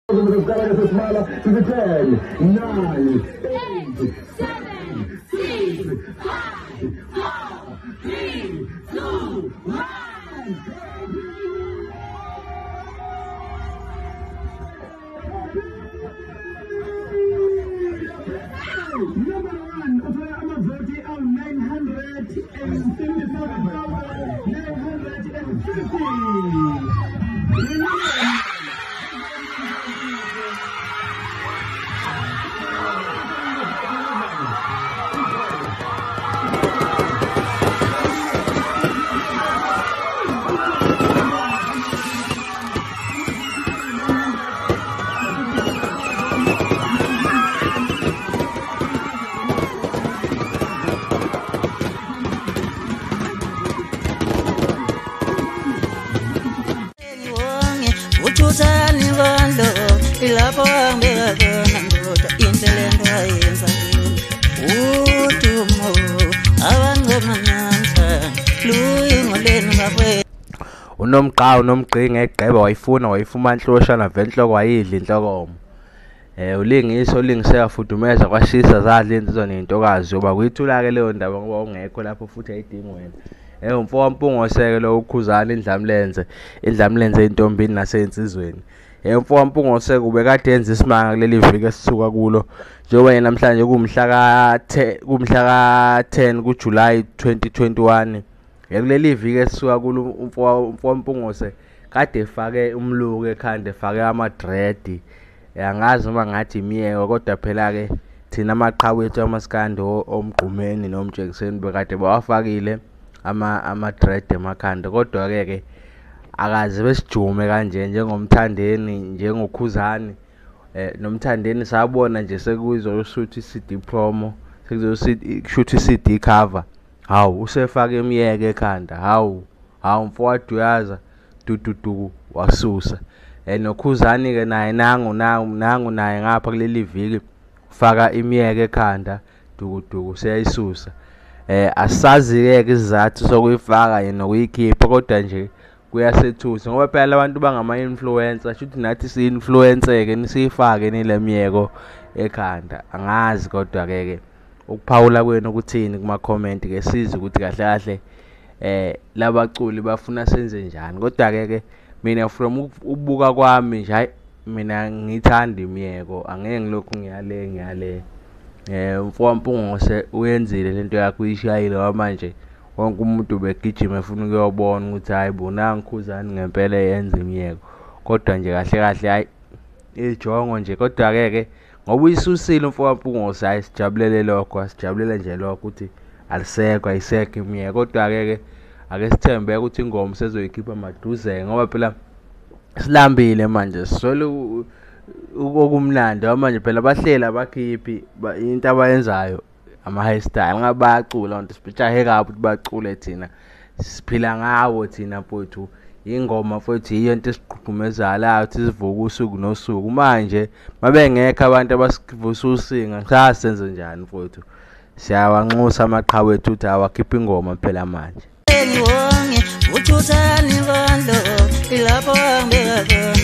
We've got to get smile to the 10, 9, 8, 7, 6, 5, 4, 3, 2, 1. Number 1, I'm a voting on 977,950. Uthusani kondo ilapho angibeka khona ndoda intelento ayenza udumo abangomanamhla luyingoleni ngaphe unomgqinga egqeba wayifuma nhlosha navenhloko wayidla inhlokomo. Ulingiso ulingiseka fudumeza kwashisa zadla insizwa nentokazi yoba kuyithula ke leyo ndaba ngoba ungekho lapho futhi ayidingi wena. Umfo wampungoseke lo ukhuzana indlamlenze intombini nasensizweni. Umfo wampungoseke ubekade yenza isimanga kuleli viki esisuka kulo njengoba yena namhlanje kumhla ka 10 kuJuly 2021. Kuleli viki esisuka kulo umfo wampungose kade efake umluku ekhanda efake amadredi. Angazi uma ngathi imiyeko kodwa phela ke thina amaqhawe ethu amaskandi omgqumeni nomjekiseni bekade bawafakile ama-dread emakhanda kodwa ke akaze besijume kanje njengomthandeni njengokhuzani. Nomthandeni sabona nje sekuzoshuthi CD promo sekuzoshuthi CD cover. Hawu usefake imiyeko ekhanda. Hawu mfowethu dududu wasusa. Nokhuzani ke naye nangu naye ngapha kuleli viki ufaka imiyeko ekhanda dukuduku seyayisusa. Asazi ke isizathu sokuyifaka yena nokuyikhipha kodwa nje kuyasethusa ngoba phela abantu bangama-influencer shuthi nathi si-influence ke nisifake nile miyeko ekhanda. Angazi kodwa ke ukuphawula kwenu ukuthini kuma-comment ke siza ukuthi kahle kahle labaculi bafuna senze njani kodwa ke mina from ukubuka kwami nje mina ngithanda imiyeko angeke ngilokhu ngiyale. Umfo wampungose uyenzile lento yakho uyishayile manje wonke umuntu begijima efuna ukuyobona ukuthi hayi bona ngikhuzani ngempela yenza imiyeko kodwa nje kahle kahle hayi ijongo nje kodwa ke ngoba uyisusile umfo wampungose hayi sijabulele lokho asijabulela nje lokho ukuthi ayisekho imiyeko kodwa ke ake sithembe ukuthi ingoma sezoyikhipha maduze ngoba phela silambile manje siswele okumnandi manje phela bahlela abakhiphi into abayenzayo ama-hairstyle ngabe bayacula nto sijahe kabi ukuthi bacule thina siphila ngawo thina mfowethu ingoma futhi iyo into esiqhuqhumezayo ukuthi sivuka usuku nosuku manje mabengekho abantu abasivusa usinga ngisasenze njani mfowethu siyawanxusa amaqhawe ethu ukuthi awakhipha ingoma phela manje. Uthusani kondo ilapho angibeka khona